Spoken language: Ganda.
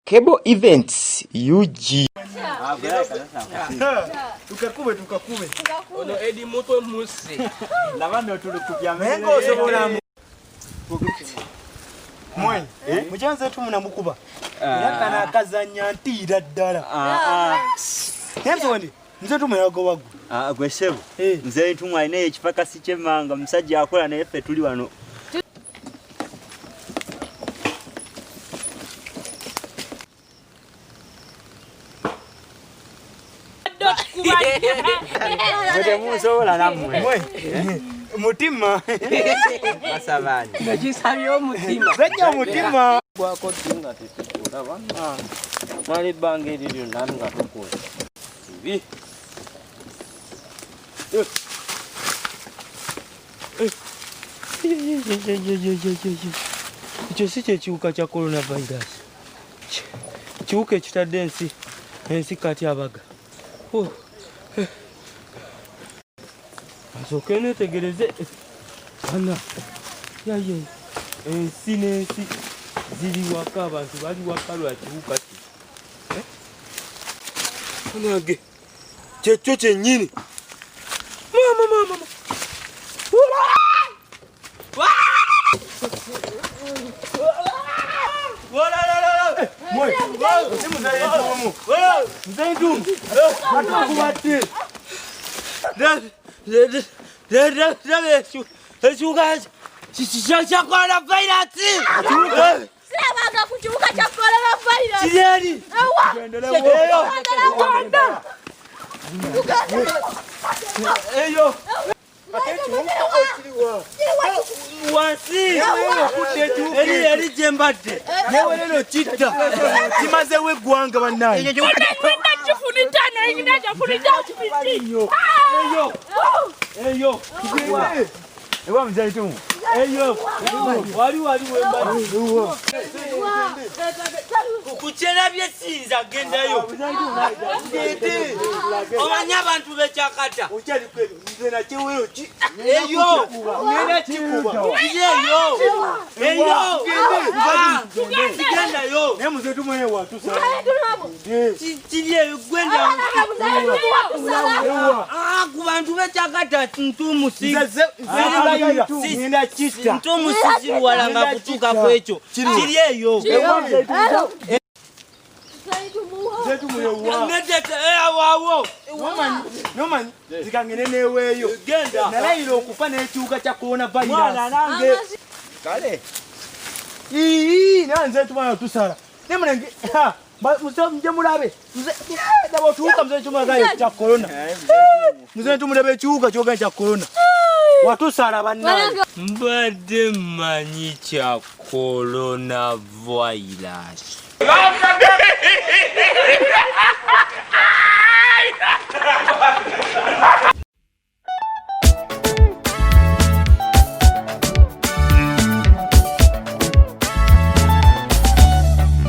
Cable Events UG. Tukakube. Ono edi moto musi. Lavando tulikupya mengo sobola. Mwe, mujanze tu munamukuba. Yakana akazanya ntira ddala. Hemzoni, nze tu muyago wagu. Gwesebo. Nze ntumwa ine ekipakasi ky'emmanga musajja akola naye ffe tuli wano. Wote musobola namwe. Mwe. Mutima. Basabanye. Nagisabyo mutima. Bajja mutima. Bwako tinga tetukula bana. Mali bange liryo nami ngatokola. Ibi. Ekyo si kyekiwuka kya coronavirus. Kiwuka ekitadde ensi kati abaga. Asooke neetegereze ana yaye ensi n'ensi ziri waka abantu bali waka lwa kiwuka ki. Anage kyekyo kyennyini. Mama. Eri jembadde newe lero kitta kimazewo eggwanga bannaye eyo ewa muzayitumu eyo wali Kukyera byesinza gendayo. Omanya abantu bekyakata. nzena kiweyo ki Eyo. ngenda kikuba Eyo. Genda yo. naye muzetumu ewa tusa Kiri eyo gwenda. Ku bantu bekyakata ntumusi. ngenda kitta Ntumusi wala nga kutuka kwekyo. Kiri eyo. nomanyi zikangene neweeyo Genda. nalayira okufa n'ekiwuka kya coronavirus kale naye nze tumana tusala naye munange muje mulabe daba otuwuka muze tumagayo kya corona muze tumulabe ekiwuka kyogana kya corona watusala bannange Mbadde mmanyi kya coronavirus.